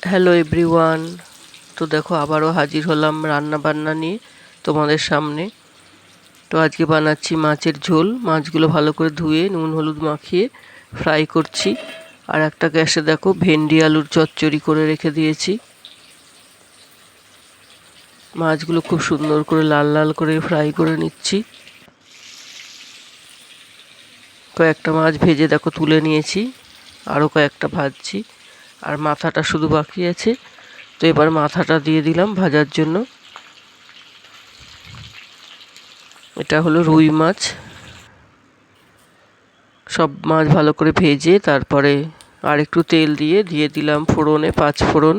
Hello everyone. তো দেখো আবারও হাজির হলাম রান্না বান্না নিয়ে তোমাদের সামনে। তো আজকে বানাচ্ছি মাছের ঝোল। মাছগুলো ভালো করে ধুয়ে নুন হলুদ মাখিয়ে ফ্রাই করছি। আর একটা গ্যাসে দেখো ভেন্ডি আলুর চচ্চড়ি করে রেখে দিয়েছি। মাছগুলো খুব সুন্দর করে লাল লাল করে ফ্রাই করে নিচ্ছি। কয়েকটা মাছ ভেজে দেখো তুলে নিয়েছি, আরও কয়েকটা ভাজছি। আর মাথাটা শুধু বাকি আছে। তো এবার মাথাটা দিয়ে দিলাম ভাজার জন্য। এটা হলো রুই মাছ। সব মাছ ভালো করে ভেজে তারপরে আর একটু তেল দিয়ে দিলাম ফোড়নে 5 ফোড়ন,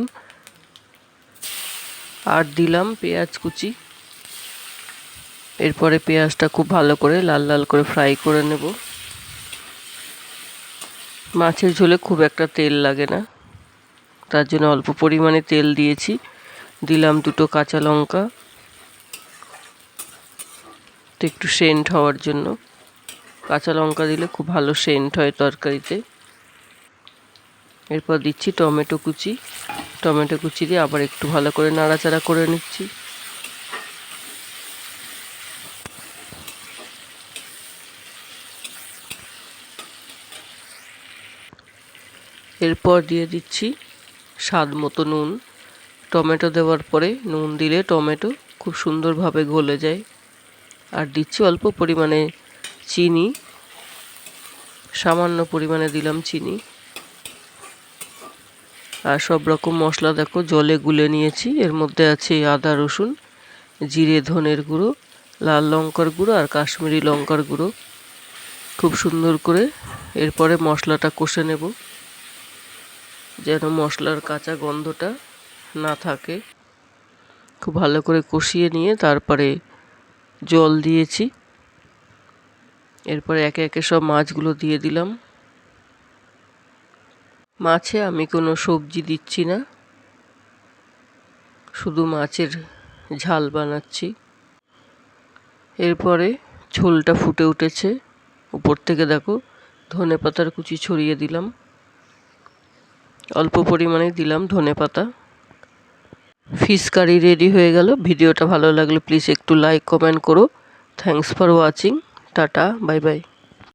আর দিলাম পেঁয়াজ কুচি। এরপরে পেঁয়াজটা খুব ভালো করে লাল লাল করে ফ্রাই করে নেব। মাছের ঝোলে খুব একটা তেল লাগে না, তার জন্য অল্প পরিমাণে তেল দিয়েছি। দিলাম 2টো কাঁচা লঙ্কা, তো একটু সেন্ট হওয়ার জন্য। কাঁচা লঙ্কা দিলে খুব ভালো সেন্ট হয় তরকারিতে। এরপর দিচ্ছি টমেটো কুচি। টমেটো কুচি দিয়ে আবার একটু ভালো করে নাড়াচাড়া করে নিচ্ছি। এরপর দিয়ে দিচ্ছি স্বাদ মতো নুন। টমেটো দেওয়ার পরে নুন দিলে টমেটো খুব সুন্দরভাবে গলে যায়। আর দিচ্ছি অল্প পরিমাণে চিনি, সামান্য পরিমাণে দিলাম চিনি। আর সব রকম মশলা দেখো জলে গুলে নিয়েছি। এর মধ্যে আছে আদা রসুন, জিরে ধনের গুঁড়ো, লাল লঙ্কার গুঁড়ো আর কাশ্মীরি লঙ্কার গুঁড়ো। খুব সুন্দর করে এরপরে মশলাটা কষে নেব, যেন মশলার কাঁচা গন্ধটা না থাকে। খুব ভালো করে কষিয়ে নিয়ে তারপরে জল দিয়েছি। এরপরে একে একে সব মাছগুলো দিয়ে দিলাম। মাছে আমি কোনো সবজি দিচ্ছি না, শুধু মাছের ঝাল বানাচ্ছি। এরপরে ঝোলটা ফুটে উঠেছে। উপর থেকে দেখো ধনেপাতার কুচি ছড়িয়ে দিলাম। অল্প পরিমাণে দিলাম ধনেপাতা। ফিশ কারি রেডি হয়ে গেল। ভিডিওটা ভালো লাগলে প্লিজ একটু লাইক কমেন্ট করো। Thanks for watching. Tata, bye bye.